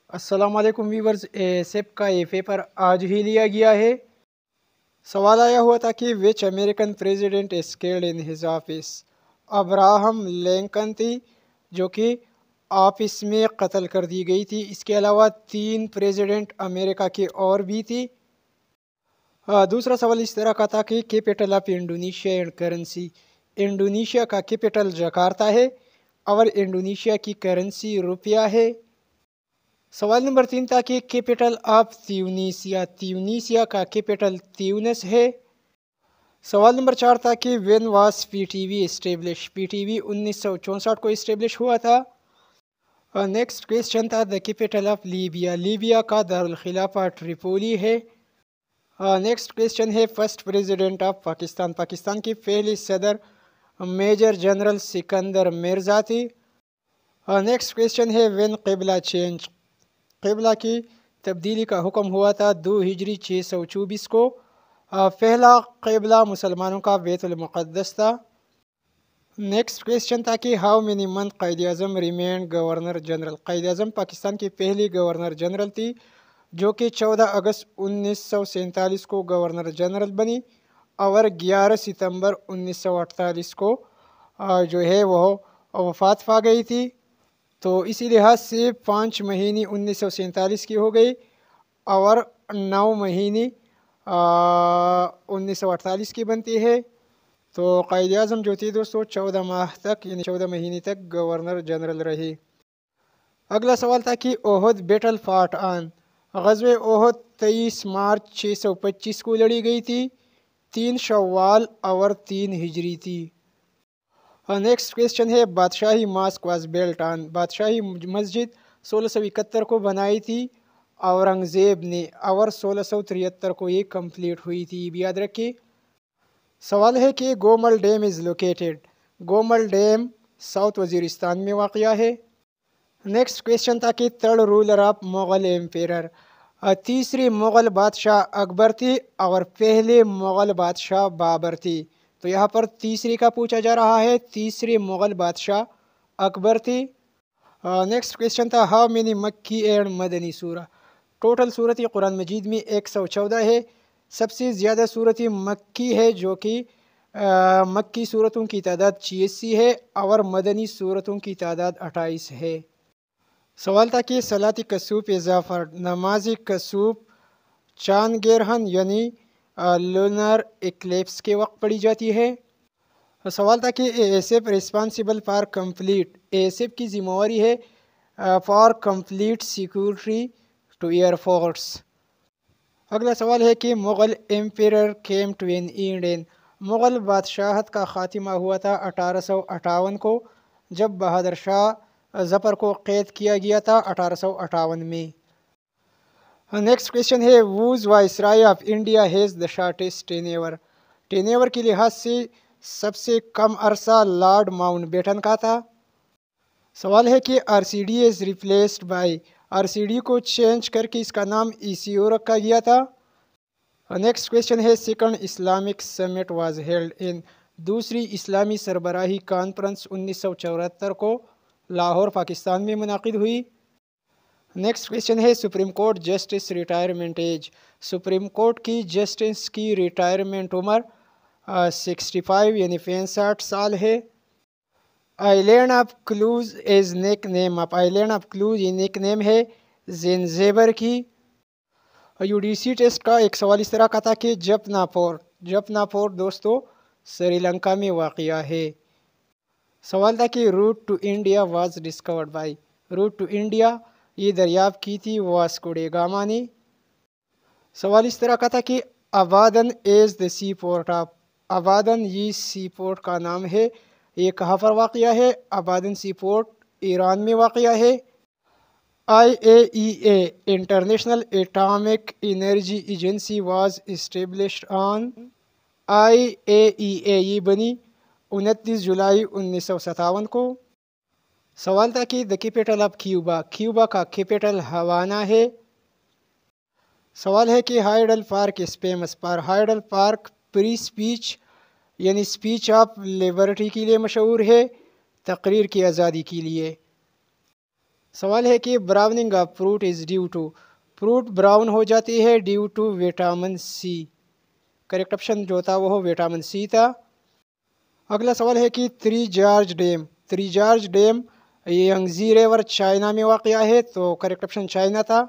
السلام علیکم ویورز، سیپ کا یہ پیپر آج ہی لیا گیا ہے۔ سوال آیا ہوا تھا کہ which American president is killed in his office. Abraham Lincoln تھی جو کہ آفس میں قتل کر دی گئی تھی۔ اس کے علاوہ 3 پریزیڈنٹ امریکہ کے اور بھی تھی۔ دوسرا سوال اس طرح کا تھا کہ capital of Indonesia and currency. Indonesia کا کیپٹل جکارتا ہے اور انڈونیشیا کی کرنسی روپیہ ہے۔ سوال نمبر 3 تھا کہ کیپٹل آف تیونیسیا۔ تیونیسیا کا کیپٹل تیونس ہے۔ سوال نمبر 4 تھا کہ when was P T V establish. P T V 1964 کو اسٹیبلش ہوا تھا۔ نیکسٹ کویسچن تھا the capital of Libya. Libya کا دارالخلافہ ٹریپولی ہے۔ نیکسٹ کویسچن ہے first president of Pakistan. Pakistan کی پہلی صدر میجر جنرل سکندر مرزا تھی۔ نیکسٹ کویسچن ہے وین قبلہ چینج۔ قبلہ کی تبدیلی کا حکم ہوا تھا 2 ہجری 624 کو۔ پہلا قبلہ مسلمانوں کا بیت المقدس تھا۔ نیکسٹ کویسچن تھا کہ how many month Quaid Azam remained governor general. Quaid Azam Pakistan کی پہلی گورنر جنرل تھی جو کہ 14 اگست 1947 کو گورنر جنرل بنی اور 11 ستمبر 1948 کو جو ہے وہ وفات پا گئی تھی۔ تو اسی لحاظ سے 5 مہینے 1947 کی ہو گئی اور 9 مہینے 1948 کی بنتی ہے۔ تو قائد اعظم جو تھی دوستو 14 ماہ تک یعنی 14 مہینے تک گورنر جنرل رہی۔ اگلا سوال تھا کہ احد بیٹل فاٹ آن۔ غزوہ احد 23 مارچ 625 کو لڑی گئی تھی۔ 3 شوال اور 3 ہجری تھی۔ نیکسٹ کویسچن ہے بادشاہی ماسک واز بیلٹ آن۔ بادشاہی مسجد 1671 کو بنائی تھی اورنگزیب نے اور 1673 کو یہ کمپلیٹ ہوئی تھی، یہ بھی یاد رکھیے۔ سوال ہے کہ Gomal dam is located. Gomal dam south Waziristan میں واقع ہے۔ نیکسٹ کویسچن تھا کہ third ruler of Mughal emperor. تیسری مغل بادشاہ اکبر تھی اور پہلے مغل بادشاہ بابر تھی۔ تو یہاں پر تیسری کا پوچھا جا رہا ہے، تیسری مغل بادشاہ اکبر تھی۔ نیکسٹ کویسچن تھا ہاؤ مینی مکی اینڈ مدنی سورہ۔ ٹوٹل صورت قرآن مجید میں 114 ہے۔ سب سے زیادہ صورت مکی ہے جو کہ مکی صورتوں کی تعداد 86 ہے اور مدنی صورتوں کی تعداد 28 ہے۔ سوال تھا کہ صلاۃ کسوف اضافہ نماز کسوف چاند گرہن یعنی لونر ایکلیپس کے وقت پڑھی جاتی ہے۔ سوال تھا کہ A S F responsible for complete. A S F کی ذمہ داری ہے for complete security to air force. اگلا سوال ہے کہ Mughal emperor came to an end in. Mughal بادشاہت کا خاتمہ ہوا تھا 1858 کو جب بہادر شاہ ظفر کو قید کیا گیا تھا 1858 میں۔ نیکسٹ کویسچن ہے who's viceroy of India has the shortest tenure. Tenure کے لحاظ سے سب سے کم عرصہ لارڈ ماؤنٹ بیٹن کا تھا۔ سوال ہے کہ R C D is replaced by. R C D کو چینج کر کے اس کا نام ای سی او رکھا گیا تھا۔ نیکسٹ کویسچن ہے second Islamic summit was held in. دوسری اسلامی سربراہی کانفرنس 1974 کو لاہور پاکستان میں منعقد ہوئی۔ نیکسٹ کویسچن ہے supreme court justice retirement age. Supreme court کی جسٹس کی ریٹائرمنٹ عمر 65 یعنی 65 سال ہے۔ Island of cloves is nickname of. Island of cloves یہ نیک نیم ہے زینزیبر کی۔ یو ڈی سی ٹیسٹ کا ایک سوال اس طرح کا تھا کہ جپنا فورٹ۔ جپنا فورٹ دوستو سری لنکا میں واقع ہے۔ سوال تھا کہ route to India was discovered by. Route to India یہ دریافت کی تھی واسکو ڈے گاما نے۔ سوال اس طرح کا تھا کہ ابادن از دا سی پورٹ آف۔ ابادن یہ سی پورٹ کا نام ہے، یہ کہاں پر واقع ہے؟ ابادن سی پورٹ ایران میں واقع ہے۔ I A E A international atomic energy agency was established on. I A E A یہ بنی 29 جولائی 1957 کو۔ سوال تھا کہ the capital of Cuba. Cuba کا کیپٹل ہوانا ہے۔ سوال ہے کہ Hyde park is famous for. Hyde park free speech یعنی اسپیچ آف لبرٹی کے لیے مشہور ہے، تقریر کی آزادی کے لیے۔ سوال ہے کہ browning of fruit is due to, fruit brown ہو جاتی ہے due to vitamin C. Correct option جو تھا وہ وٹامن سی تھا۔ اگلا سوال ہے کہ three Gorges dam Yangtze river China میں واقع ہے، تو کریکٹ آپشن چائنا تھا۔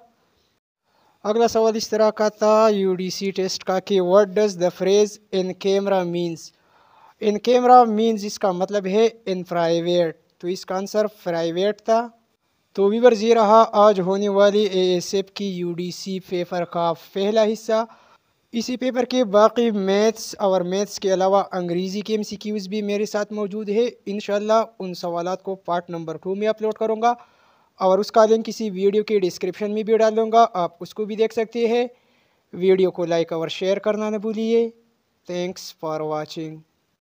اگلا سوال اس طرح کا تھا UDC ٹیسٹ کا کہ what does the phrase in camera means? In camera means اس کا مطلب ہے ان پرائیویٹ، تو اس کا آنسر پرائیویٹ تھا۔ تو ویورز یہ رہا آج ہونے والی ASF کی UDC پیپر کا پہلا حصہ۔ اسی پیپر کے باقی میتھس اور میتھس کے علاوہ انگریزی کے MCQs بھی میرے ساتھ موجود ہے۔ انشاءاللہ ان سوالات کو پارٹ نمبر 2 میں اپلوڈ کروں گا اور اس کا لنک کسی ویڈیو کے ڈسکرپشن میں بھی ڈال دوں گا، آپ اس کو بھی دیکھ سکتے ہیں۔ ویڈیو کو لائک اور شیئر کرنا نہ بھولیے۔ Thanks for watching.